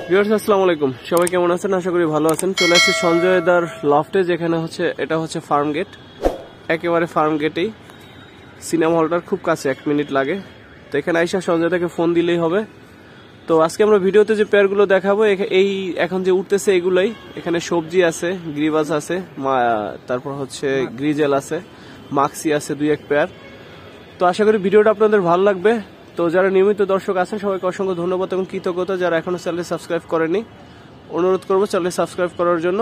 Viewers আসসালামু আলাইকুম, সবাই কেমন আছেন? আশা করি ভালো আছেন। চলে আসছি সঞ্জয় দার লফটে, যেখানে এটা হচ্ছে ফার্ম গেট, একেবারে ফার্ম গেটেই সিনেমা হলটার খুব কাছে, 1 মিনিট লাগে। তো এখানে আইসা সঞ্জয় দাকে ফোন দিলেই হবে। তো আজকে আমরা ভিডিওতে যে পেয়ারগুলো দেখাবো, এই এখন যে উঠতেছে এগুলোই। এখানে সবজি আছে, গ্রিবাস আছে, তারপর হচ্ছে গ্রিজেল আছে, মাক্সি আছে 2-1 পেয়ার। তো আশা করি ভিডিওটা আপনাদের ভালো লাগবে। তো যারা নিয়মিত দর্শক আছেন সবাইকে অসংখ্য ধন্যবাদ এবং কৃতজ্ঞতা। যারা এখনো চ্যানেল সাবস্ক্রাইব করেনি, অনুরোধ করবো চ্যানেল সাবস্ক্রাইব করার জন্য।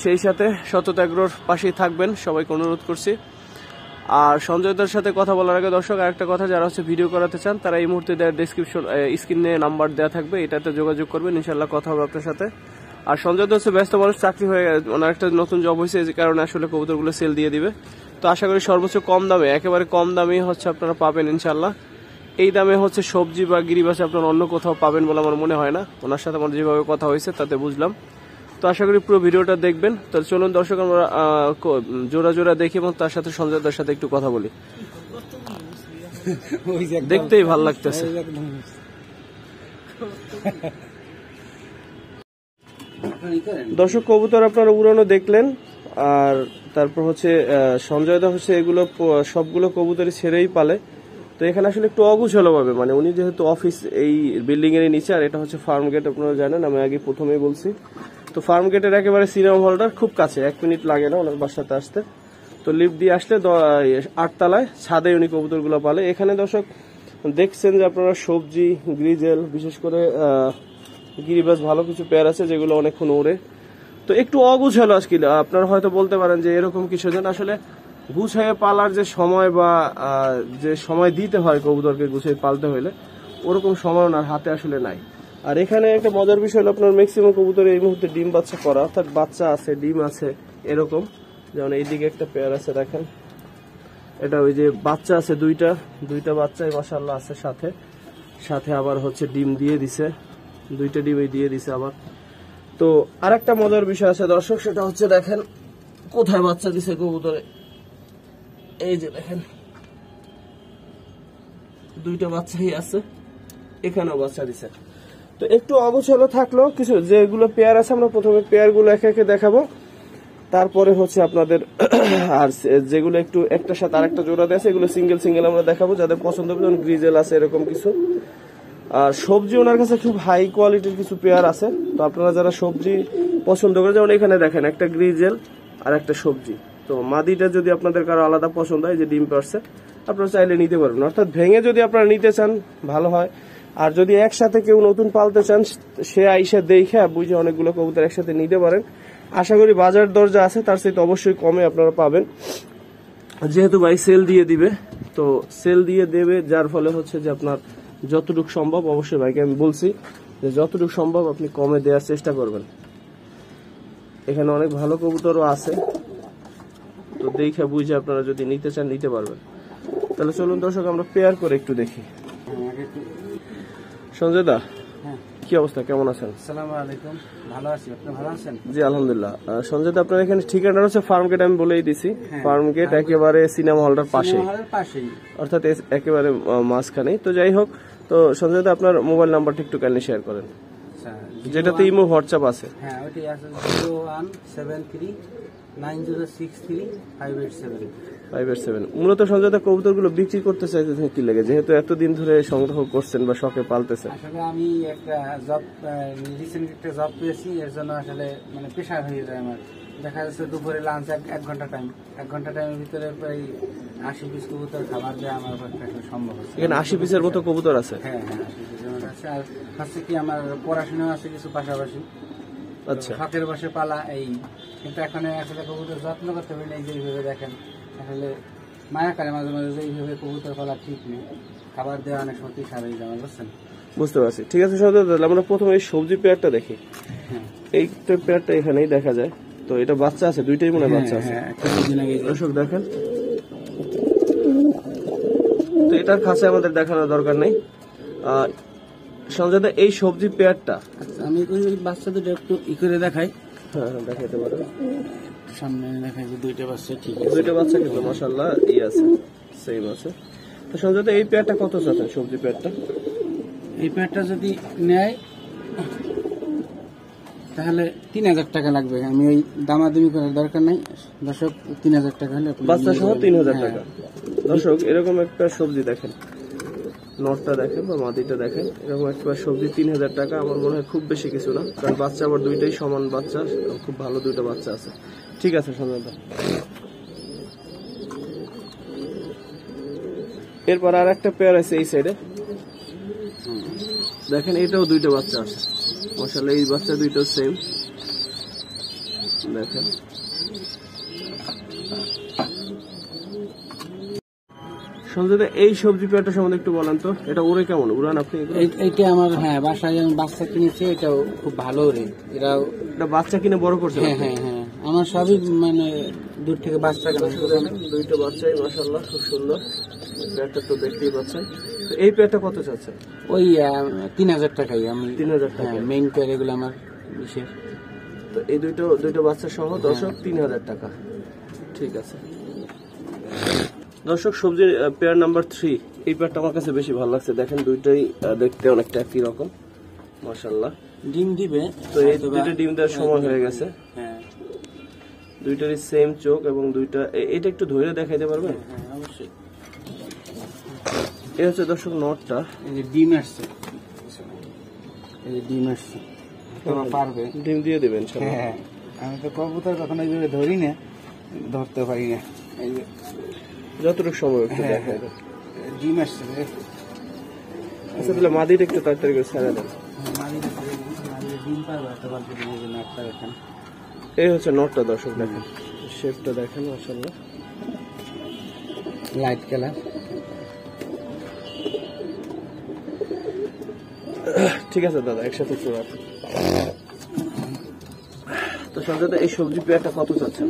সেই সাথে সতত এগ্রোর পাশেই থাকবেন, সবাইকে অনুরোধ করছি। আর সঞ্জয়দার সাথে কথা বলার আগে দর্শক আরেকটা কথা, যারা ভিডিও করাতে চান তারা এই মুহূর্তে দেওয়ার ডেসক্রিপশন স্ক্রিনে নাম্বার দেওয়া থাকবে, এটাতে যোগাযোগ করবেন, ইনশাল্লাহ কথা হবে আপনার সাথে। আর সঞ্জয় দা ব্যস্ত মানুষ, চাকরি হয়ে ওনার একটা নতুন জব হয়েছে, যে কারণে আসলে কবুতরগুলো সেল দিয়ে দিবে। তো আশা করি সর্বোচ্চ কম দামে, একেবারে কম দামেই আপনারা পাবেন ইনশাল্লাহ। এই দামে সবজি বা গিরিবাস আপনারা অন্য কোথাও পাবেন বলে আমার মনে হয় না। ওনার সাথে আমার যেভাবে কথা হয়েছে তাতে বুঝলাম। তো আশা করি পুরো ভিডিওটা দেখবেন। তো চলুন দর্শক আমরা জোড়া জোড়া দেখি এবং তার সাথে সঞ্জয় দার সাথে একটু কথা বলি। দেখতেই ভাল লাগতেছে। দর্শক কবুতর আপনারা উড়ানো দেখলেন। আর তারপর সঞ্জয় দা এগুলো সবগুলো কবুতরই ছেড়েই পালে। তো এখানে আসলে একটু অগুছালো ভাবে, মানে উনি যেহেতু অফিস এই বিল্ডিং এর নিচে, আর এটা হচ্ছে ফার্ম গেট, আপনারা জানেন, আমি আগে প্রথমেই বলছি। তো ফার্ম গেটের একেবারে সিনেমা হলটার খুব কাছে, 1 মিনিট লাগে না ওনার বাসাতে আসতে। তো লিফট দিয়ে আসলে 8 তলায় ছাদে উনি কবুতরগুলো পালে। এখানে দর্শক দেখছেন যে আপনারা সবজি, গ্রিজেল, বিশেষ করে গিরিবাস ভালো কিছু পেয়ার আছে যেগুলো অনেকক্ষণ ওড়ে। তো একটু অগুছালো আজকে, আপনারা হয়তো বলতে পারেন যে এরকম কিছু যেন আসলে গুছাইয়ে পালার যে সময় বা যে সময় দিতে হয় কবুতরকে গুছিয়ে পালতে হলে, ওরকম সময় ওনার হাতে আসলে নাই। আর এখানে একটা মজার বিষয় হলো, আপনার ম্যাক্সিমাম কবুতর এই মুহূর্তে ডিম বাচ্চা করা, অর্থাৎ বাচ্চা আছে, ডিম আছে এরকম। যেমন এইদিকে একটা পেয়ার আছে দেখেন, এটা ওই যে বাচ্চা আছে দুইটা বাচ্চাই মাশাআল্লাহ আছে, সাথে আবার ডিম দিয়ে দিছে, 2টা ডিমই দিয়ে দিছে আবার। তো আরেকটা মজার বিষয় আছে দর্শক, সেটা দেখেন কোথায় বাচ্চা দিছে কবুতরে। এই যে দেখেন 2টা বাচ্চাই আছে, এখানেও বাচ্চা দিছে। তো একটু অগোছালো থাকলো কিছু, যেগুলো পেয়ার আছে আমরা প্রথমে পেয়ার গুলো একে একে দেখাবো, তারপরে আপনাদের আর যেগুলো একটু একটার সাথে আরেকটা জোড়া দেয় এগুলো সিঙ্গেল আমরা দেখাবো, যাদের পছন্দ হবে। যেমন গ্রিজেল আছে এরকম কিছু। আর সবজি ওনার কাছে খুব হাই কোয়ালিটির কিছু পেয়ার আছে। তো আপনারা যারা সবজি পছন্দ করেন, যেমন এখানে দেখেন একটা গ্রিজেল আর একটা সবজি। তো মাদিটা যদি আপনাদের কারো আলাদা পছন্দ হয়, যে ডিম পারছে, আপনারা চাইলে নিতে পারবেন। অর্থাৎ ভেঙে যদি আপনারা নিতে চান ভালো হয়। আর যদি একসাথে কেউ নতুন পালতে চান, সে আইসা দেখে বুঝে অনেকগুলো কবুতর একসাথে নিতে পারেন। আশা করি বাজার দর যা আছে তার চাইতে অবশ্যই কমে আপনারা পাবেন, যেহেতু ভাই সেল দিয়ে দিবে। তো সেল দিয়ে দেবে, যার ফলে যে আপনার যতটুকু সম্ভব, অবশ্যই ভাইকে আমি বলছি যে যতটুকু সম্ভব আপনি কমে দেওয়ার চেষ্টা করবেন। এখানে অনেক ভালো কবুতরও আছে, তো দেখে বুঝে আপনারা যদি নিতে চান নিতে পারবেন। তাহলে চলুন দর্শক আমরা পেয়ার করে একটু দেখি। সঞ্জয় দা, কি অবস্থা, কেমন আছেন? আসসালামু আলাইকুম, ভালো আছি, আপনি ভালো আছেন? জি আলহামদুলিল্লাহ। সঞ্জয় দা, আপনার এখানে ঠিকানা হচ্ছে ফার্ম গেট, আমি বলেই দিছি। ফার্ম গেট একেবারে সিনেমা হলটার পাশে, অর্থাৎ একেবারে মাঝখানেই। তো যাই হোক, তো সঞ্জয় দা আপনার মোবাইল নাম্বারটা একটু কাইন্ডলি শেয়ার করেন, যেটাতে ইমো হোয়াটসঅ্যাপ আছে। হ্যাঁ, ওইটি আছে 0173906587। মূলত সঞ্জয় দা কবুতরগুলো বিক্রি করতে চাইতেছেন কি লাগে, যেহেতু এতদিন ধরে সংগ্রহ করছেন বা শখে পালতেছেন? আসলে আমি একটা রিসেন্ট একটা জব পেয়েছি, এর জন্য আসলে মানে পেশা হয়ে যায় আমার। দেখা যাচ্ছে দুপুরে লাঞ্চ 1 ঘন্টা টাইম, 1 ঘন্টা টাইমের ভিতরে প্রায় 80 পিস কবুতর খাবার দেওয়া আমার পক্ষে সম্ভব হচ্ছে। এখানে 80 পিসের মতো কবুতর আছে? হ্যাঁ, 80 পিসের মতো আছে। আর কি আমার পড়াশোনা আছে কিছু পাশাপাশি। আচ্ছা, শখের বসে পালা এই, কিন্তু এখন আসলে কবুতর যত্ন করতে পারি না। যেইভাবে দেখেন আসলে মায়া করে মাঝে মাঝে, এইভাবে কবুতর পালা ঠিক নেই, খাবার দেওয়া অনেক সময় সারাই যাওয়া, বুঝছেন? বুঝতে পারছি। ঠিক আছে সঞ্জয় দা, আমরা প্রথমে এই সবজি পেয়ারটা দেখি। এই পেয়ারটা এখানেই দেখা যায়। তো এটা বাচ্চা আছে, 2টাই মনে হয় বাচ্চা আছে। দর্শক দেখেন, তো এটার কাছে আমাদের দেখানোর দরকার নেই। সঞ্জয় দা, এই সবজি পেয়ারটা আমি বাচ্চা দুটো একটু করে দেখাই। হ্যাঁ, দেখাইতে পারেন। সামনে দেখাই যে 2টা বাচ্চা, ঠিক আছে, 2টা বাচ্চা কিন্তু মাশাআল্লাহ আছে, সেম আছে। তো সঞ্জয় দা, এই পেয়ারটা কত চাচ্ছেন, সবজি পেয়ারটা? এই পেয়ারটা যদি নেয় তাহলে 3000 টাকা লাগবে। আমি ওই দামাদামি করার দরকার নাই দর্শক, 3000 টাকা হলে বাচ্চা সহ 3000 টাকা। দর্শক এরকম একটা সবজি দেখেন, নটটা দেখেন বা মাদিটা দেখেন, এরকম একটা সবজি 3000 টাকা। আমার মনে হয় খুব বেশি কিছু না, কারণ বাচ্চা আবার দুইটাই সমান বাচ্চা, খুব ভালো দুইটা বাচ্চা আছে। ঠিক আছে সঞ্জয় দা। এরপর আর একটা পেয়ার আছে এই সাইডে দেখেন, এটাও দুইটা বাচ্চা আছে মাশাআল্লাহ। এই বাচ্চা দুইটা সেম দেখেন। সঞ্জয় দা এই সবজি পেয়ারটা সম্বন্ধে একটু বলেন তো, এটা ওরে কেমন উড়ান আপনি? এইটা আমার বাসায় আমি বাচ্চা কিনেছি, এটাও খুব ভালো রে। এরাও এটা বাচ্চা কিনে বড় করছে? হ্যাঁ, আমার সবই মানে দূর থেকে বাচ্চা কেনা। দুইটা বাচ্চাই মাশাআল্লাহ খুব সুন্দর। পেয়ারটা তো দেখতেই পাচ্ছেন। তো এই পেয়ারটা কত চাচ্ছে? ওই 3000 টাকাই। আমি 3000 টাকা মেইন পেয়ার, এগুলো আমার বিশেষ। তো এই দুইটা বাচ্চা সহ দর্শক 3000 টাকা। ঠিক আছে দর্শক, সবজির পেয়ার নাম্বার 3 এই পেয়ারটা আমার কাছে বেশি ভালো লাগছে। দেখেন দুইটাই দেখতে অনেকটা একই রকম মাশাআল্লাহ। ডিম দিবে তো এই দুইটা ডিম দেওয়ার সময় হয়ে গেছে। হ্যাঁ, দুইটারই সেম চোখ এবং দুইটা। এটা একটু ধরে দেখাইতে পারবেন? হ্যাঁ অবশ্যই। এই হচ্ছে দর্শক নটটা। এই যে ডিম আসছে, এই যে ডিম আসছে, তোমার পারবে ডিম দিয়ে দেবেন। হ্যাঁ, আমি তো কবুতর কখনো এইভাবে ধরি না, ধরতে পারি না। এই যে যতটুকু সময় একটু দেখাই দেন। ডিম আসছে। আচ্ছা তাহলে মাদিটা একটু তাড়াতাড়ি করে ছেড়ে দেন। ডিম পারবে একটা বালতি দিয়ে জন্য একটা দেখেন। এই হচ্ছে নটটা দর্শক, দেখেন শেপটা দেখেন মাশাআল্লাহ, লাইট কালার। ঠিক আছে দাদা, একসাথে একটু রাখুন। তো সঞ্জয় দা এই সবজি পেয়ারটা কত চাচ্ছেন?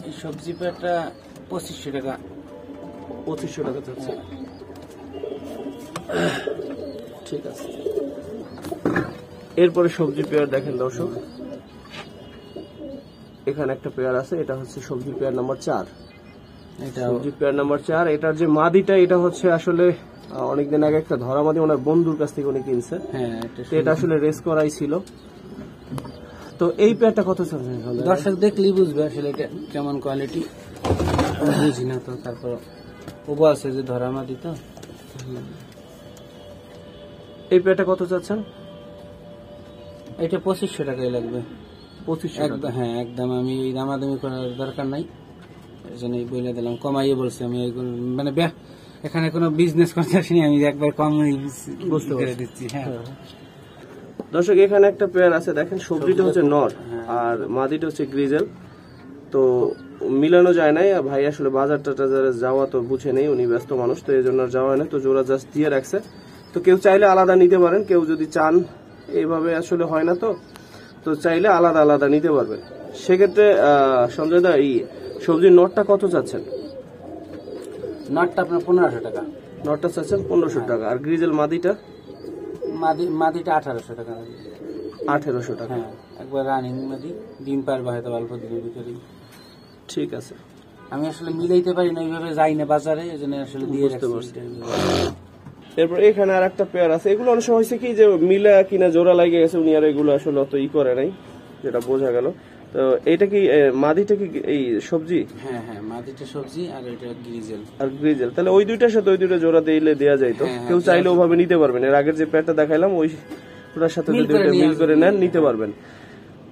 এই সবজি পেয়ারটা 2500 টাকা। 2500 টাকা চাচ্ছে। ঠিক আছে। এরপরে সবজি পেয়ার দেখেন দর্শক, এখানে একটা পেয়ার আছে, এটা হচ্ছে সবজি পেয়ার নাম্বার 4। এটা সবজি পেয়ার নাম্বার 4। এটার যে মাদিটা, এটা হচ্ছে আসলে অনেকদিন আগে একটা ধরা মাদি ওনার বন্ধুর কাছ থেকে উনি কিনছে। হ্যাঁ, এটা আসলে রেস করাই ছিল। তো এই পেয়ারটা কত চাচ্ছেন? দর্শক দেখলেই বুঝবে আসলে এটা কেমন কোয়ালিটি, বুঝি না তো। তারপর ওবো আছে যে ধরা মাদি, তো এই পেয়ারটা কত চাচ্ছেন? এটা 2500 টাকাই লাগবে। 2500 একদম, হ্যাঁ একদম। আমি এই দামাদামি করার দরকার নাই, এই জন্যই বলে দিলাম, কমাইয়ে বলছি আমি। এইগুলো মানে এখানে কোনো বিজনেস করতে আসিনি, আমি একবার কম বুঝতে করে দিচ্ছি। হ্যাঁ দর্শক, এখানে একটা পেয়ার আছে দেখেন, সবজিটা হচ্ছে নর আর মাদিটা হচ্ছে গ্রিজেল। তো মিলানো যায় নাই, আর ভাই আসলে বাজার টাজারে যাওয়া তো বুঝে নেই, উনি ব্যস্ত মানুষ, তো এই জন্য যাওয়া হয় না। তো জোড়া জাস্ট দিয়ে রাখছে। তো কেউ চাইলে আলাদা নিতে পারেন, কেউ যদি চান, এইভাবে আসলে হয় না, তো চাইলে আলাদা আলাদা নিতে পারবেন। সেক্ষেত্রে সঞ্জয় দা এই সবজির নটটা কত চাচ্ছেন? নটটা আপনার 1500 টাকা। নটটা চাচ্ছেন 1500 টাকা। আর গ্রিজেল মাদিটা? মাদিটা 1800 টাকা। 1800 টাকা। হ্যাঁ, একবার রানিং মাদি, ডিম পারবে হয়তো অল্প দিনের ভিতরেই। ঠিক আছে। আমি আসলে মিলাইতে পারি না, ওইভাবে যাই না বাজারে, এই জন্য আসলে দিয়ে রাখছি। এরপর এখানে আর একটা পেয়ার আছে। এগুলো অনেক সময় হয়েছে কি যে মিলা কিনা জোড়া লাগে গেছে, উনি আর এগুলো আসলে অত করে নাই, যেটা বোঝা গেল। তো এইটা কি মাদিটা কি এই সবজি? হ্যাঁ, মাদিটা সবজি আর এটা গ্রিজেল। তাহলে ওই দুইটার সাথে ওই দুইটা জোড়া দিলে দেওয়া যায়। তো কেউ চাইলে ওভাবে নিতে পারবেন। এর আগের যে পেয়ারটা দেখাইলাম ওটার সাথে যদি ওটা মিল করে নেন নিতে পারবেন।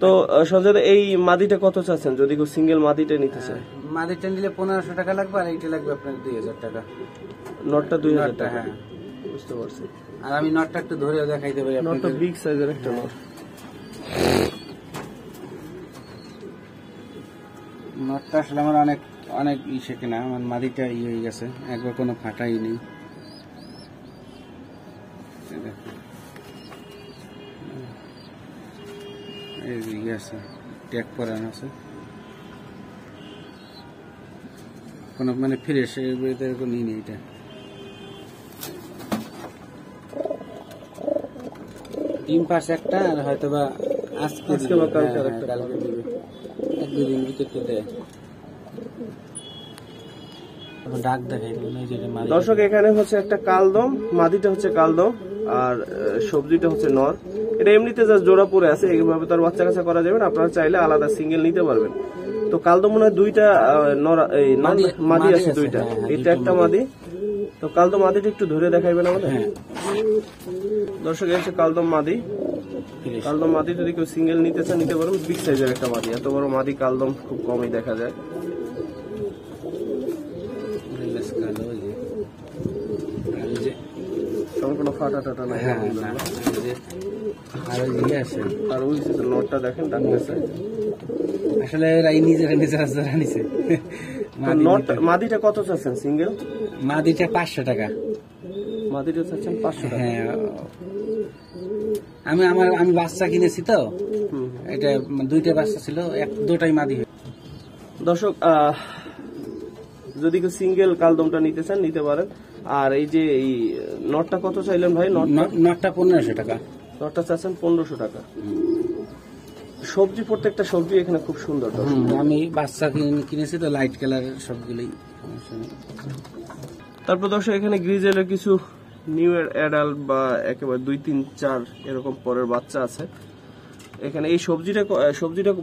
তো সঞ্জয় দা এই মাদিটা কত চাচ্ছেন যদি কেউ সিঙ্গেল মাদিটা নিতে চায়? মাদিটা নিলে 1500 টাকা লাগবে, আর এইটা লাগবে আপনার 2000 টাকা। নটটা 2000 টাকা। হ্যাঁ, বুঝতে পারছি। আর আমি নটটা একটু ধরে দেখাইতে পারি। নটটা বিগ সাইজের একটা নট। নটটা আসলে আমার অনেক ইসে কিনা, আমার মাদিটা হয়ে গেছে, একবার কোনো ফাটাই নেই। এই আছে, ট্যাগ করানো আছে, কোনো মানে ফ্রেশ কোনো ই নেই। এটা ডিম পাস একটা, আর হয়তো বা আজকে বা কালকে দিবে, 1-2 দিন ভিতরে তো দেয়। তারপর ডাক দেখাই দর্শক এখানে হচ্ছে একটা কালদম, মাদিটা হচ্ছে কালদম আর সবজিটা হচ্ছে নর। এটা এমনিতে জাস্ট জোড়া পরে আছে, এইভাবে তার বাচ্চা কাচ্চা করা যাবে না, আপনারা চাইলে আলাদা সিঙ্গেল নিতে পারবেন। তো কালদম মনে হয় দুইটা মাদি আছে দুইটা, এটা একটা মাদি। তো কালদম মাদিটা একটু ধরে দেখাইবেন আমাদের। দর্শক হচ্ছে কালদম মাদি। কালদম মাদি যদি কেউ সিঙ্গেল নিতে চান নিতে পারেন, বিগ সাইজের একটা মাদি। এত বড় মাদি কালদম খুব কমই দেখা যায়। কোনো ফাটা টাটা নাই। আর ওই নটটা দেখেন ডাকতেছে, আসলে নিচে মাদিটা কত চাচ্ছেন সিঙ্গেল? মাদিটা 500 টাকা। মাদিটা চাচ্ছেন 500 টাকা। হ্যাঁ, আমি বাচ্চা কিনেছি তো, এটা দুইটা বাচ্চা ছিল, দুটাই মাদি। দর্শক যদি কেউ সিঙ্গেল কালদমটা নিতে চান নিতে পারেন। আর এই যে এই নটটা কত চাইলেন ভাই? নটটা 1500 টাকা। নটটা চাচ্ছেন 1500 টাকা। সবজি প্রত্যেকটা সবজি এখানে খুব সুন্দর। আমি বাচ্চা কিনেছি তো, লাইট কালারের সবগুলোই। তারপর দর্শক এখানে গ্রিজেলের কিছু নিউ অ্যাডাল্ট বা একেবারে 2, 3, 4 এরকম পরের বাচ্চা আছে এখানে। এই সবজিটা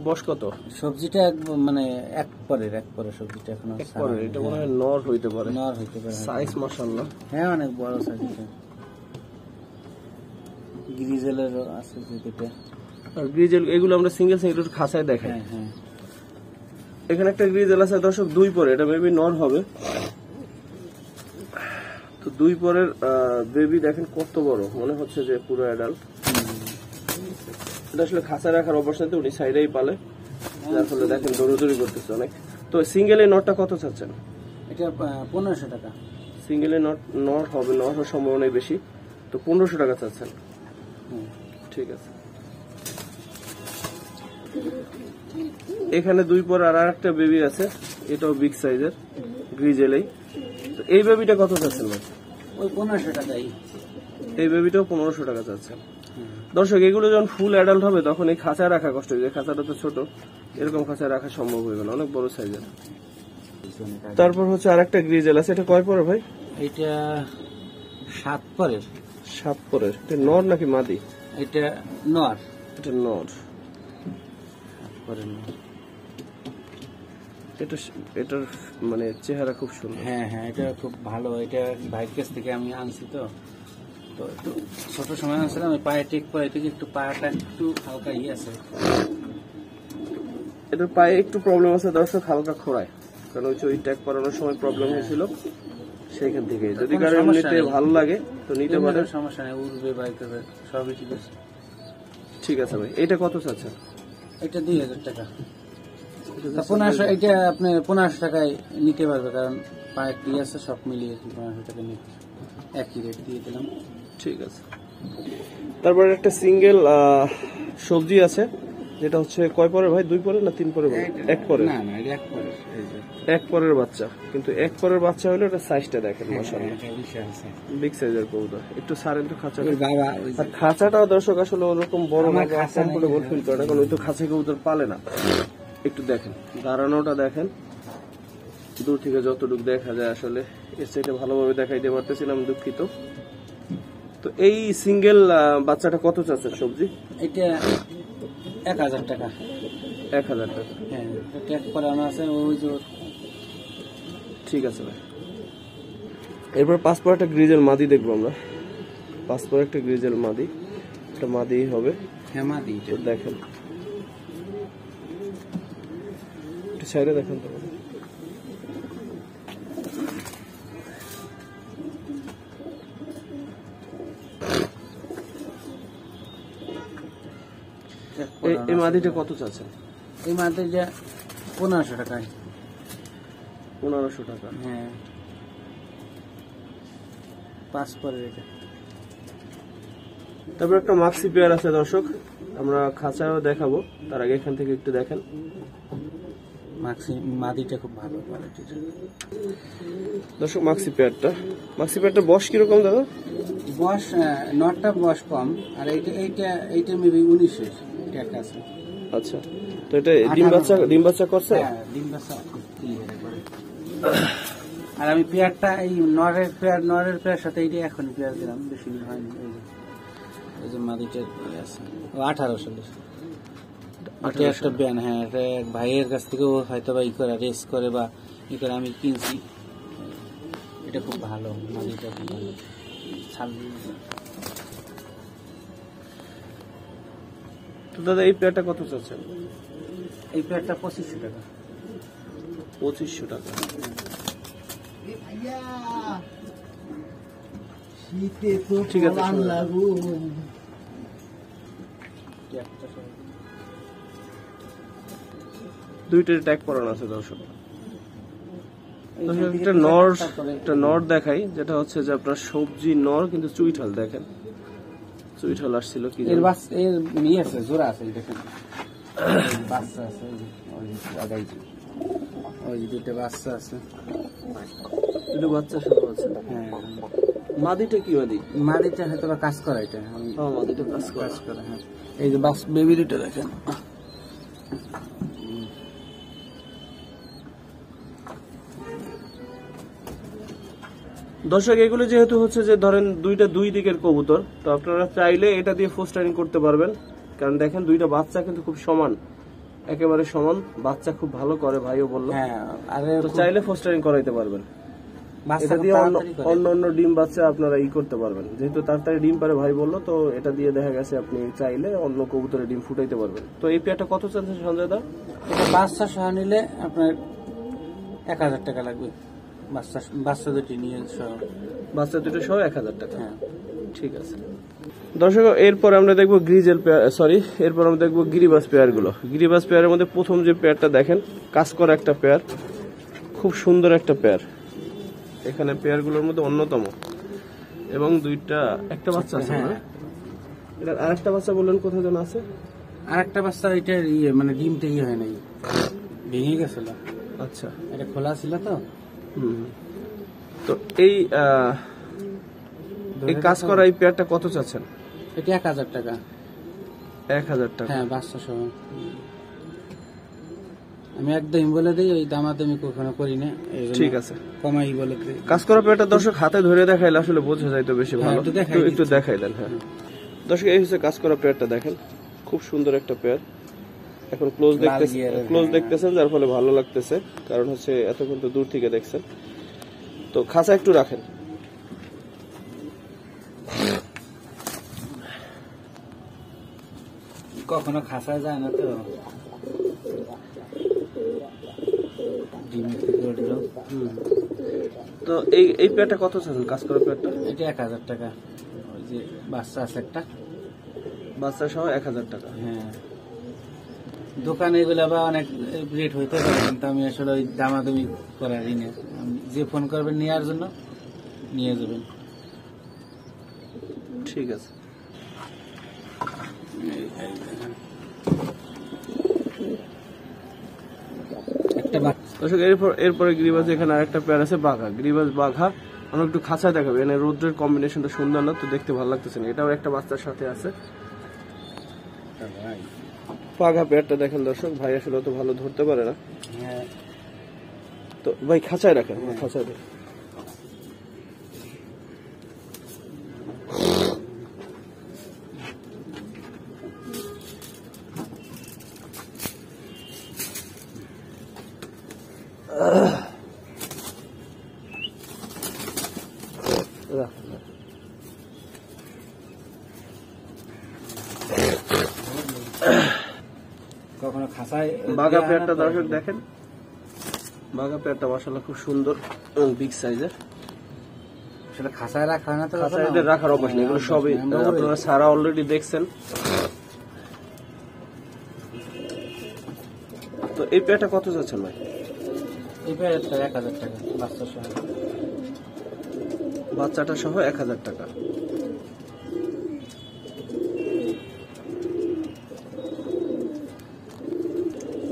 বয়স কত? সবজিটা মানে এক পরের সবজিটা এখনো এক পরের। এটা মনে হয় নর হইতে পারে। সাইজ মাশাআল্লাহ, হ্যাঁ অনেক বড় সাইজ। গ্রিজেলের আছে যেটা। আর গ্রিজেল এগুলো আমরা সিঙ্গেল খাঁচায় দেখাই। হ্যাঁ, এখানে একটা গ্রিজেল আছে দর্শক 2 পরে, এটা মেবি নর হবে। তো 2 পরের বেবি দেখেন কত বড়, মনে হচ্ছে যে পুরো অ্যাডাল্ট। এটা আসলে খাঁচা রাখার অবস্থাতে উনি সাইডেই পালে, যার ফলে দেখেন দৌড়াদৌড়ি করতেছে অনেক। তো সিঙ্গেল এই নটটা কত চাচ্ছেন? এটা 1500 টাকা। সিঙ্গেল এই নট হবে, নট হওয়ার সম্ভাবনাই বেশি। তো 1500 টাকা চাচ্ছেন। ঠিক আছে। এখানে 2 পর আর একটা বেবি আছে, এটাও বিগ সাইজের গ্রিজেলেই। তো এই বেবিটা কত চাচ্ছেন ভাই? ওই 1500 টাকাই। এই বেবিটাও 1500 টাকা চাচ্ছেন। দর্শক এগুলো যখন ফুল অ্যাডাল্ট হবে তখন এই খাঁচা রাখা কষ্ট হবে, খাঁচাটা তো ছোট, এরকম খাঁচা রাখা সম্ভব হবে না, অনেক বড় সাইজের। তারপর হচ্ছে আরেকটা গ্রিজেল আছে, এটা কয় পরে ভাই? এটা 7 পরের। 7 পরের। এটা নর নাকি মাদি? এটা নর। এটা নর। এটার মানে চেহারা খুব সুন্দর। হ্যাঁ, এটা খুব ভালো। এটা ভাইয়ের কাছ থেকে আমি আনছি তো একটু ছোট সময় আনছিলাম। পায়ে টেক পরে থেকে একটু পাটা একটু হালকা আছে। এটার পায়ে একটু প্রবলেম আছে দর্শক, হালকা খোঁড়ায়, কারণ ওই ট্যাগ করানোর সময় প্রবলেম হয়েছিল সেইখান থেকে। যদি কারো এমনিতে ভালো লাগে তো নিতে পারেন, সমস্যা নেই, উড়বে বাইকে সবই ঠিক আছে। ঠিক আছে ভাই। এটা কত চাচ্ছেন? এটা 2000 টাকা। 1500। এটা আপনি 1500 টাকায় নিতে পারবে, কারণ পায়ে কি আছে সব মিলিয়ে 1500 টাকা নিতে একই রেট দিয়ে দিলাম। ঠিক আছে। তারপরে একটা সিঙ্গেল সবজি আছে, যেটা হচ্ছে কয় পরের ভাই? 2 পরের না 3 পরের? 1 পরের। না, এটা 1 পরের। 1 পরের বাচ্চা, কিন্তু 1 পরের বাচ্চা হলে ওটা সাইজটা দেখেন মাশাআল্লাহ, বিগ সাইজের কবুতর। একটু সারেন তো খাঁচাটা। আর খাঁচাটাও দর্শক আসলে ওরকম বড় না, কমফোর্টেবল ফিল করে না, কারণ ওই তো খাঁচা কবুতর পালে না। একটু দেখেন দাঁড়ানোটা, দেখেন দূর থেকে যতটুকু দেখা যায়, আসলে এর সাইডে ভালোভাবে দেখাইতে পারতেছিলাম, দুঃখিত। তো এই সিঙ্গেল বাচ্চাটা কত চাচ্ছে সবজি? এটা 1000 টাকা। 1000 টাকা। হ্যাঁ, ট্যাগ করানো আছে ওই যে। ঠিক আছে ভাই। এরপর 5 পর একটা গ্রিজেল মাদি দেখবো আমরা। 5 পর একটা গ্রিজেল মাদি, এটা মাদি হবে। হ্যাঁ, মাদি। তো দেখেন একটু সাইডে দেখেন তো। এই মাদিটা কত চাচ্ছেন? এই মাদিটা 1500 টাকায়। 1500 টাকা। হ্যাঁ, 5 পরের এটা। তারপর একটা মাক্সি পেয়ার আছে দর্শক, আমরা খাঁচাও দেখাবো, তার আগে এখান থেকে একটু দেখেন। মাদিটা খুব ভালো কোয়ালিটির দর্শক। মাক্সি পেয়ারটা বয়স কিরকম দাদা? বয়স নটটা বয়স কম, আর এইটা মেবি 19-এর একটা আছে। আচ্ছা, তো এটা ডিম বাচ্চা করছে? ডিম বাচ্চা। আর আমি পেয়ারটা এই নরের পেয়ার সাথে এইটা এখন পেয়ার দিলাম, বেশি দিন হয়নি। এই যে মাদিটার আছে 1800 এটা একটা ব্যান। হ্যাঁ, এটা এক ভাইয়ের কাছ থেকে ও হয়তো বা ই করে রেস করে বা ই করে আমি কিনছি। এটা খুব ভালো, মাদিটা খুব ভালো। তো দাদা এই পেয়ারটা কত চাচ্ছেন? এই পেয়ারটা 2500 টাকা। 2500 টাকা। ঠিক আছে, দুইটার ট্যাগ করানো আছে দর্শক। একটা নর দেখাই, যেটা হচ্ছে যে আপনার সবজি নর, কিন্তু চুইঠাল দেখেন, চুইঠাল আসছিল কি এর নিয়ে আছে, জোড়া আছে দেখেন, বাচ্চা আছে ওই যে দুটো বাচ্চা আছে, দুটো বাচ্চা সব আছে। হ্যাঁ, মাদিটা কি মাদিটা হয়তো বা কাজ করা, এটা মাদিটা কাজ করে। হ্যাঁ, এই যে বেবি দুটো দেখেন। দর্শক এগুলো যেহেতু হচ্ছে যে ধরেন দুইটা দুই দিকের কবুতর, তো আপনারা চাইলে এটা দিয়ে ফোস্টারিং করতে পারবেন, কারণ দেখেন দুইটা বাচ্চা কিন্তু খুব সমান, একেবারে সমান, বাচ্চা খুব ভালো করে, ভাইও বললো। হ্যাঁ, তো চাইলে ফোস্টারিং করাইতে পারবেন। এটা দিয়ে অন্য ডিম বাচ্চা আপনারা করতে পারবেন, যেহেতু তাড়াতাড়ি ডিম পারে ভাই বললো, তো এটা দিয়ে দেখা গেছে আপনি চাইলে অন্য কবুতরের ডিম ফুটাইতে পারবেন। তো এই পেয়ারটা কত চাচ্ছেন সঞ্জয় দা? এটা বাচ্চা সহ নিলে আপনার 1000 টাকা লাগবে, বাচ্চা দুটি নিয়ে সহ, বাচ্চা দুটো সহ 1000 টাকা। হ্যাঁ, ঠিক আছে দর্শক, এরপর আমরা দেখবো গ্রিজেল পেয়ার, এরপর আমরা দেখবো গিরিবাস পেয়ার গুলো। গিরিবাস পেয়ারের মধ্যে প্রথম যে পেয়ারটা দেখেন, কাজ করা একটা পেয়ার, খুব সুন্দর একটা পেয়ার, এখানে পেয়ার গুলোর মধ্যে অন্যতম, এবং একটা বাচ্চা আছে। হ্যাঁ, এটা আরেকটা বাচ্চা বললেন কোথায় যেন আছে? আরেকটা বাচ্চা, এটা মানে ডিমটা হয় নাই, ভেঙে গেছিল। আচ্ছা, এটা খোলা ছিল তো। তো এই কাজ করা এই পেয়ারটা কত চাচ্ছেন? এটা 1000 টাকা। 1000 টাকা? হ্যাঁ, বাচ্চা সহ। আমি একদম বলে দিই, ওই দামাদামি কখনো করি না। ঠিক আছে, কমাই বলে দিই। কাজ করা পেয়ারটা দর্শক হাতে ধরে দেখাইলে আসলে বোঝা যায় তো বেশি ভালো, একটু দেখাই দেন। হ্যাঁ দর্শক, এই হচ্ছে কাজ করা পেয়ারটা, দেখেন খুব সুন্দর একটা পেয়ার। এখন ক্লোজ দেখতেছেন, যার ফলে ভালো লাগতেছে, কারণ হচ্ছে এতক্ষণ তো দূর থেকে দেখছেন। তো খাঁচা একটু রাখেন। কখনো খাসা যায় না তো, তো এই পেয়ারটা কত চাচ্ছেন কাজ করা পেয়ারটা? এটা 1000 টাকা। ওই যে বাচ্চা আছে একটা, বাচ্চা সহ 1000 টাকা। হ্যাঁ, দোকানে এগুলো বা অনেক রেট হইতে পারে, কিন্তু আমি আসলে ওই দামাদামি করারই না। যে ফোন করবেন নেওয়ার জন্য নিয়ে যাবেন। ঠিক আছে, একটা দর্শক এরপরে গিরিবাজ, এখানে আরেকটা পেয়ার আছে বাঘা, গিরিবাজ বাঘা। আমরা একটু খাঁচা দেখাবো, এখানে রোদ্রের কম্বিনেশনটা সুন্দর না, তো দেখতে ভালো লাগতেছে না। এটাও একটা বাচ্চার সাথে আছে। বাঘা পেয়ারটা দেখেন দর্শক, ভাই আসলে তো ভালো ধরতে পারে না। হ্যাঁ, তো ভাই খাঁচায় রাখেন, খাঁচায় রাখেন। কখনো খাসায় বাঘা পেয়ারটা দর্শক দেখেন, বাঘা পেয়ারটা মাশাআল্লাহ খুব সুন্দর এবং বিগ সাইজের। আসলে খাসায় রাখা হয় না তো, খাসায় এদের রাখার অভ্যাস নেই, এগুলো সবই আপনারা সারা অলরেডি দেখছেন। তো এই পেয়ারটা কত যাচ্ছেন ভাই? এই পেয়ারটা 1000 টাকা, বাচ্চাটা সহ 1000 টাকা।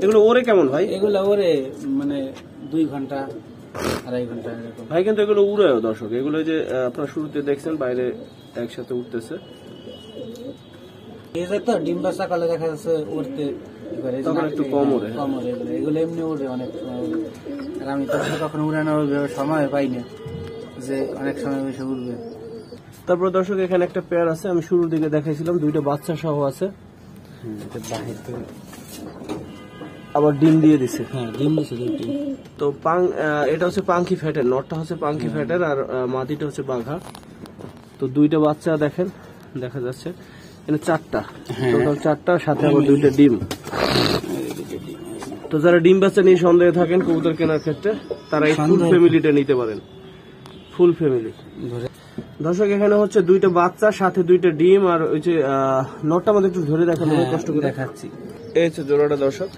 এগুলো ওরে কেমন ভাই? এগুলো ওরে মানে 2 ঘন্টা 2.5 ঘন্টা এরকম ভাই, কিন্তু এগুলো উড়েও দর্শক, এগুলো যে আপনার শুরুতে দেখছেন বাইরে একসাথে উঠতেছে, এই যে তো ডিম বাচ্চা করলে দেখা যাচ্ছে উড়তে এবারে তখন একটু কম ওড়ে। কম ওড়ে এগুলো এমনি ওড়ে অনেক সময় ওড়ে। আর আমি তো কখনো উড়ানোর ওইভাবে সময় পাই না যে অনেক সময় বেশি উড়বে। তারপর দর্শক এখানে একটা পেয়ার আছে, আমি শুরুর দিকে দেখাইছিলাম, দুইটা বাচ্চা সহ আছে, এটা বাহির থেকে আবার ডিম দিয়ে দিছে। হ্যাঁ ডিম দিছে দুইটি। তো এটা হচ্ছে পাঙ্কি ফ্যাটের, নটটা হচ্ছে পাঙ্কি ফ্যাটের আর মাদিটা হচ্ছে বাঘা। তো দুইটা বাচ্চা দেখেন দেখা যাচ্ছে, এখানে চারটা, টোটাল চারটা, সাথে আবার দুইটা ডিম। তো যারা ডিম বাচ্চা নিয়ে সন্দেহে থাকেন কবুতর কেনার ক্ষেত্রে, তারা এই ফুল ফ্যামিলিটা নিতে পারেন, ফুল ফ্যামিলি। দর্শক এখানে হচ্ছে দুইটা বাচ্চা সাথে দুইটা ডিম, আর ওই যে নটটা আমাদের একটু ধরে দেখানো, কষ্ট করে দেখাচ্ছি। এই হচ্ছে জোড়াটা দর্শক,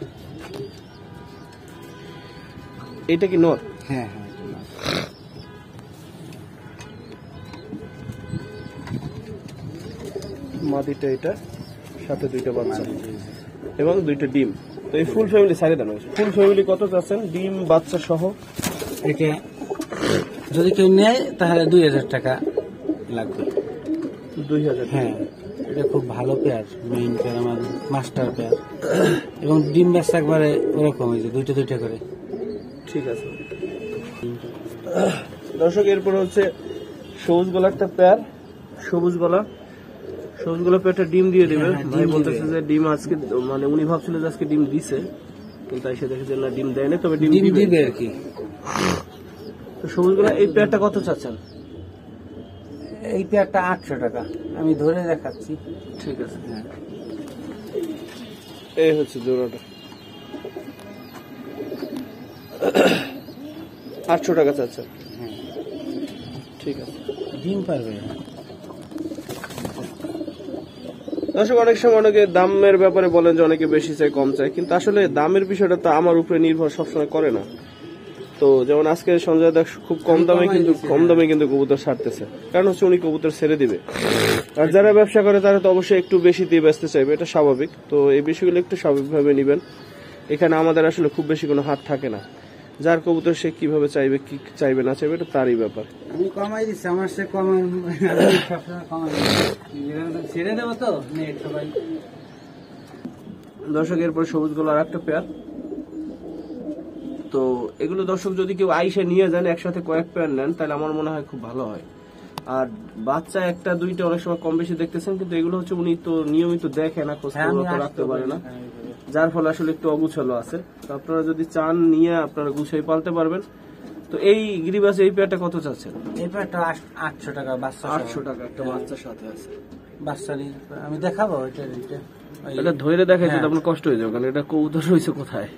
এটা কি নর? হ্যাঁ মাদিটা এটা, সাথে দুইটা বাচ্চা এবং দুইটা ডিম। তো এই ফুল ফ্যামিলি সাইডে দেন, ফুল ফ্যামিলি কত চাচ্ছেন ডিম বাচ্চা সহ? এটা যদি কেউ নেয় তাহলে 2000 টাকা লাগবে। 2000? হ্যাঁ, এটা খুব ভালো পেয়ার, মেইন পেয়ার আমাদের, মাস্টার পেয়ার, এবং ডিম বাচ্চা একবারে ওরকম হয়েছে, দুইটা দুইটা করে। ঠিক আছে দর্শক, এরপর হচ্ছে সবুজ গলা একটা পেয়ার, সবুজ গলা পেয়ারটা ডিম দিয়ে দিবে। ভাই বলতেছে যে ডিম আজকে, মানে উনি ভাবছিল যে আজকে ডিম দিছে, কিন্তু এসে দেখে যে না ডিম দেয় না, তবে ডিম দিবে আর কি। তো সবুজ গলা এই পেয়ারটা কত চাচ্ছেন? এই পেয়ারটা 800 টাকা, আমি ধরে দেখাচ্ছি। ঠিক আছে, এই হচ্ছে জোড়াটা, 800 টাকা চাচ্ছেন। ঠিক আছে, ডিম পারবে। দর্শক অনেক সময় অনেকে দামের ব্যাপারে বলেন যে অনেকে বেশি চাই কম চাই, কিন্তু আসলে দামের বিষয়টা তো আমার উপরে নির্ভর সবসময় করে না। তো যেমন আজকে সঞ্জয় দা খুব কম দামে কিন্তু কবুতর ছাড়তেছে, কারণ হচ্ছে উনি কবুতর ছেড়ে দিবে। আর যারা ব্যবসা করে তারা তো অবশ্যই একটু বেশি দিয়ে বেচতে চাইবে, এটা স্বাভাবিক। তো এই বিষয়গুলো একটু স্বাভাবিকভাবে নিবেন। এখানে আমাদের আসলে খুব বেশি কোনো হাত থাকে না, যার কবুতর সে কিভাবে চাইবে, কি চাইবে না চাইবে, এটা তারই ব্যাপার। আমি কমাই দিচ্ছি, আমার সে ছেড়ে দেবো তো সবাই। দর্শক এরপর সবুজ গলার একটা পেয়ার। তো এগুলো দর্শক যদি কেউ আইসে নিয়ে যান, একসাথে কয়েক পেয়ার নেন, তাহলে আমার মনে হয় খুব ভালো হয়। আর বাচ্চা একটা দুইটা অনেক সময় কম বেশি দেখতেছেন, কিন্তু এগুলো হচ্ছে উনি তো নিয়মিত দেখে না, খোঁজ খবর রাখতে পারে না, যার ফলে আসলে একটু অগুছালো আছে। তো আপনারা যদি চান নিয়ে আপনারা গুছাই পালতে পারবেন। তো এই গিরিবাস এই পেয়ারটা কত চাচ্ছেন? এই পেয়ারটা 800 টাকা, বাচ্চা 800 টাকা, একটা বাচ্চার সাথে আছে। বাচ্চারই আমি দেখাবো, এটা ধরে দেখাইতে আপনার কষ্ট হয়ে যাবে, কারণ এটা কবুতর রয়েছে কোথায়।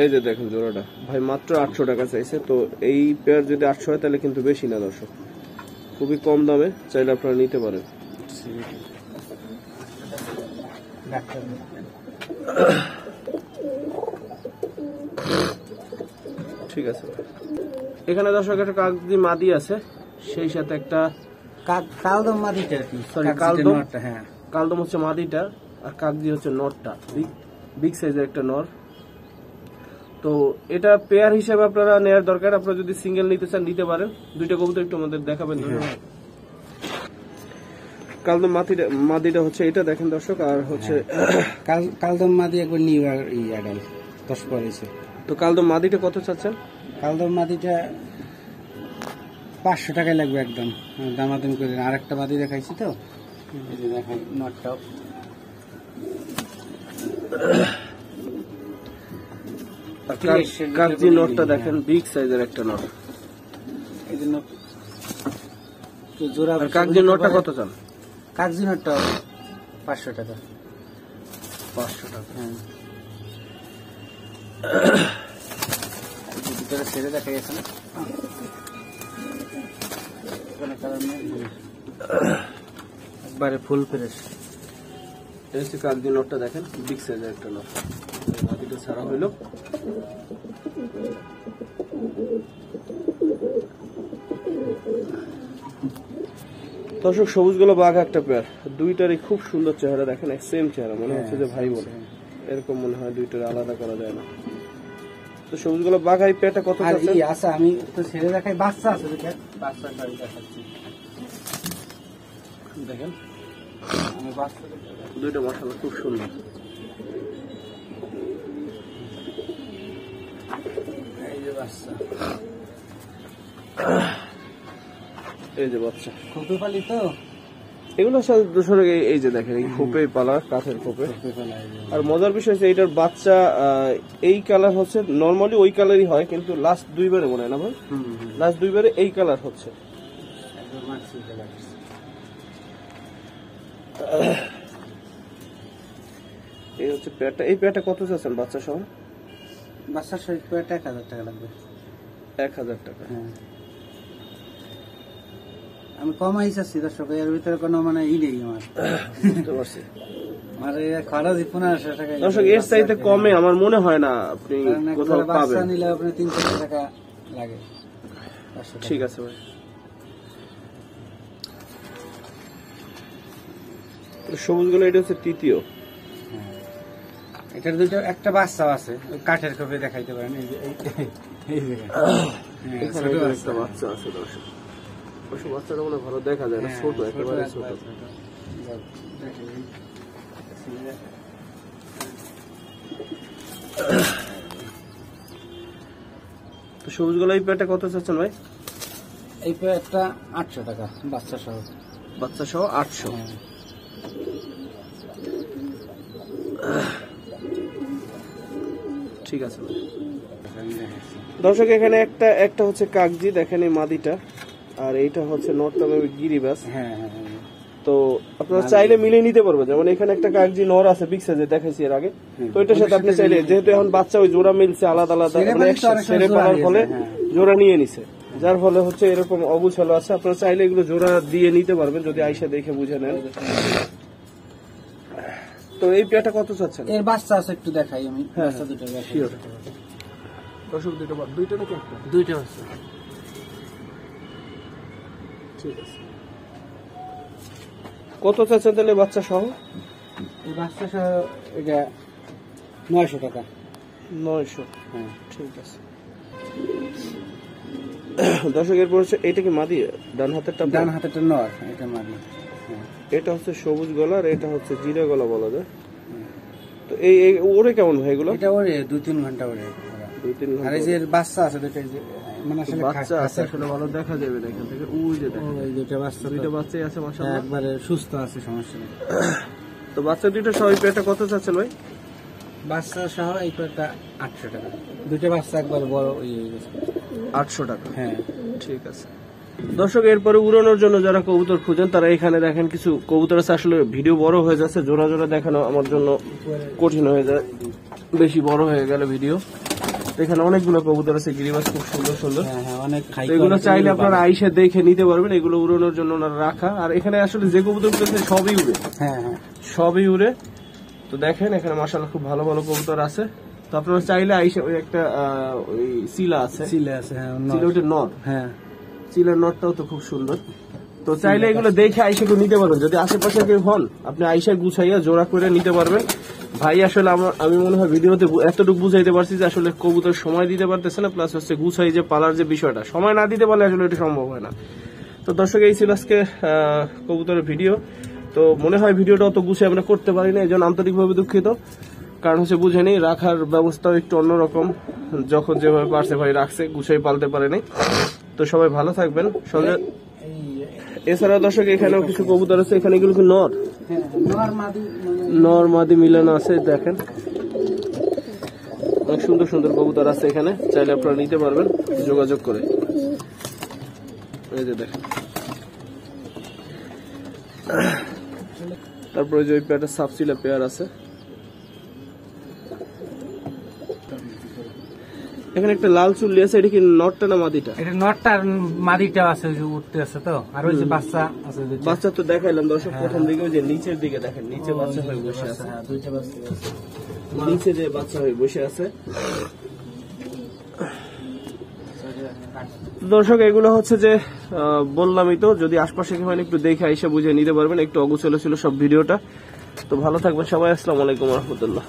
এই যে দেখেন জোড়াটা, ভাই মাত্র 800 টাকা চাইছে। তো এই পেয়ার যদি 800 হয় তাহলে কিন্তু বেশি না দর্শক, খুবই কম দামে, চাইলে আপনারা নিতে পারেন। ঠিক আছে, এখানে দর্শক একটা কাগজি মাদি আছে, সেই সাথে একটা কালদম মাদিটা, সরি কালদম হচ্ছে মাদিটা, আর কাগজি হচ্ছে নরটা, বিগ সাইজের একটা নর। তো এটা পেয়ার হিসেবে আপনারা নেওয়ার দরকার, আপনারা যদি সিঙ্গেল নিতে চান নিতে পারেন। দুইটা কবুতর একটু আমাদের দেখাবেন। কালদম মাদিটা হচ্ছে এটা দেখেন দর্শক, আর হচ্ছে কালদম মাদি একবার নিউ অ্যাডাল 10 পড়েছে। তো কালদম মাদিটা কত চাচ্ছেন? কালদম মাদিটা 500 টাকায় লাগবে একদম, দামাদামি করে। আরেকটা মাদি দেখাইছি তো, এই যে দেখেন নটটাও। কাগজি নটটা দেখেন, বিগ সাইজের একটা নট। এই জন্য জোড়া। কাগজি নটটা কত চান? কাগজি নটটা 500 টাকা। 500 টাকা, হ্যাঁ। ভিতরে ছেড়ে দেখা গেছে না, একবারে ফুল ফ্রেশ। এই হচ্ছে কাগজি নটটা দেখেন, বিগ সাইজের একটা নট। মাটিটা ছাড়া হইলো। দর্শক সবুজ গুলো বাঘ একটা পেয়ার, দুইটারই খুব সুন্দর চেহারা দেখেন, সেম চেহারা, মনে হচ্ছে যে ভাই বোন, এরকম মনে হয়, দুইটার আলাদা করা যায় না। তো সবুজ গুলো বাঘ এই পেয়ারটা কত আছে? আমি তো ছেড়ে দেখাই, বাচ্চা আছে, বাচ্চা দেখাচ্ছি দেখেন। আমি বাচ্চা দুইটা মাশাআল্লাহ খুব সুন্দর। বাচ্চা এই যে বাচ্চা খোপে পালি তো এগুলো সাথে দূষণে এই যে দেখেন এই খোপে পালা কাঠের খোপে। আর মজার বিষয় হচ্ছে এইটার বাচ্চা এই কালার হচ্ছে নরমালি ওই কালারই হয়, কিন্তু লাস্ট দুইবারে মনে হয় না ভাই, লাস্ট দুইবারে এই কালার হচ্ছে। এই হচ্ছে পেয়ারটা। এই পেয়ারটা কত চাচ্ছেন বাচ্চা সহ? বাচ্চার শরীর পেয়ারটা 1000 টাকা লাগবে। 1000 টাকা। হ্যাঁ আমি কমাই চাচ্ছি দর্শক, এর ভিতরে কোনো মানে ই নেই আমার, বুঝতে পারছি। মানে খরচ 1500 টাকা দর্শক এর চাইতে কমে আমার মনে হয় না আপনি কোথাও পাবেন। বাচ্চা নিলে আপনি 300 টাকা লাগে। ঠিক আছে ভাই। সবুজগুলো এটা হচ্ছে তৃতীয়। এটার দুটো একটা বাচ্চা আছে, ওই কাঠের কপি দেখাইতে পারেন। এই যে এখানে একটা বাচ্চা আছে দর্শক। ওই বাচ্চাটা মনে ভালো দেখা যায় না, ছোট একেবারে ছোট। তো সবুজগুলো এই পেয়ারটা কত চাচ্ছেন ভাই? এই পেয়ারটা 800 টাকা বাচ্চা সহ। বাচ্চা সহ 800। ঠিক আছে দর্শক, এখানে একটা হচ্ছে কাগজি দেখেন এই মাদিটা, আর এইটা হচ্ছে নর্থ গিরিবাস। হ্যাঁ তো আপনারা চাইলে মিলে নিতে পারবেন, যেমন এখানে একটা কাগজি নর আছে বিগ সাইজে দেখাইছি এর আগে, তো এটার সাথে আপনি চাইলে, যেহেতু এখন বাচ্চা ওই জোড়া মিলছে আলাদা আলাদা ছেড়ে পালার ফলে জোড়া নিয়ে নিছে, যার ফলে হচ্ছে এরকম অগুছালো আছে। আপনারা চাইলে এগুলো জোড়া দিয়ে নিতে পারবেন যদি আইসা দেখে বুঝে নেন। তো এই পেয়ারটা কত চাচ্ছেন? এর বাচ্চা আছে একটু দেখাই আমি। বাচ্চা দুটো শিওর দর্শক, দুইটা নাকি একটা? দুইটা বাচ্চা। ঠিক আছে। কত চাচ্ছেন তাহলে বাচ্চা সহ? এই বাচ্চা সহ এটা 900 টাকা। 900। হ্যাঁ ঠিক আছে দর্শক, এরপর হচ্ছে এটা কি মাদি? ডান হাতেরটা? ডান হাতেরটা নর, এটা মাদি। এটা হচ্ছে সবুজ গলা আর এটা হচ্ছে জিরা গলা বলা যায়। তো এই ওরে কেমন ভাই এগুলো? এটা ওরে 2-3 ঘন্টা ওরে। 2-3 ঘন্টা। আর এই যে বাচ্চা আছে দুটো, মানে আসলে বাচ্চা আছে আসলে ভালো দেখা যাবে না এখান থেকে। ওই যে দেখেন এই দুটো বাচ্চা, দুইটা বাচ্চাই আছে মাশাআল্লাহ, একবারে সুস্থ আছে, সমস্যা নেই। তো বাচ্চা দুইটা সহ এই পেয়ারটা কত চাচ্ছেন ভাই? বাচ্চা সহ এই পেয়ারটা 800 টাকা। দুটো বাচ্চা একবার বড় হয়ে গেছে। 800 টাকা। হ্যাঁ ঠিক আছে দর্শক, এরপরে উড়ানোর জন্য যারা কবুতর খুঁজেন তারা এখানে দেখেন কিছু কবুতর আছে। আসলে ভিডিও বড় হয়ে যাচ্ছে, জোড়া জোড়া দেখানো আমার জন্য কঠিন হয়ে যায়, বেশি বড় হয়ে গেলে ভিডিও। এখানে অনেকগুলো কবুতর আছে গিরিবাস, খুব সুন্দর সুন্দর। অনেক এগুলো চাইলে আপনারা আইসা দেখে নিতে পারবেন, এগুলো উড়ানোর জন্য ওনারা রাখা। আর এখানে আসলে যে কবুতরগুলো আছে সবই উড়ে, সবই উড়ে। তো দেখেন এখানে মাশাআল্লাহ খুব ভালো ভালো কবুতর আছে। তো আপনারা চাইলে আইসা, ওই একটা ওই সিলা আছে, সিলা আছে। হ্যাঁ সিলা ওটা নর। হ্যাঁ চিলের নটটাও তো খুব সুন্দর। তো চাইলে এগুলো দেখে আইসা কেউ নিতে পারবেন, যদি আশেপাশে কেউ হন আপনি আইসা গুছাইয়া জোড়া করে নিতে পারবেন। ভাই আসলে আমি মনে হয় ভিডিওতে এতটুকু বুঝাইতে পারছি যে আসলে কবুতর সময় দিতে পারতেছে না, প্লাস হচ্ছে গুছাই যে পালার যে বিষয়টা, সময় না দিতে পারলে আসলে এটা সম্ভব হয় না। তো দর্শক, এই ছিল আজকে কবুতরের ভিডিও। তো মনে হয় ভিডিওটা অত গুছিয়ে আমরা করতে পারি না, এই জন্য আন্তরিকভাবে দুঃখিত। কারণ হচ্ছে বুঝে নেই, রাখার ব্যবস্থাও একটু অন্যরকম, যখন যেভাবে পারছে ভাই রাখছে, গুছাই পালতে পারে নাই। তো সবাই ভালো থাকবেন। এছাড়াও দর্শক এখানেও কিছু কবুতর আছে, এখানে এগুলো কি নর মাদি মিলানো আছে, দেখেন অনেক সুন্দর সুন্দর কবুতর আছে এখানে, চাইলে আপনারা নিতে পারবেন যোগাযোগ করে। এই যে দেখেন, তারপরে যে ওই পেয়ারটা সাবসিলা পেয়ার আছে, এখানে একটা লাল চুল্লি আছে। এটা কি নটটা না মাদিটা? এটা নটটা আর মাদিটা আছে, ওই যে উঠতে আছে। তো আর ওই যে বাচ্চা আছে, বাচ্চা তো দেখাইলাম দর্শক প্রথম দিকে, ওই যে নিচের দিকে দেখেন, নিচে বাচ্চা হয়ে বসে আছে। হ্যাঁ দুইটা বাচ্চা আছে নিচে, যে বাচ্চা হয়ে বসে আছে। দর্শক এগুলো হচ্ছে যে বললামই তো, যদি আশপাশে কেউ একটু দেখে আইসা বুঝে নিতে পারবেন। একটু অগুছালো ছিল সব ভিডিওটা। তো ভালো থাকবেন সবাই, আসসালামু আলাইকুম ওয়া রাহমাতুল্লাহ।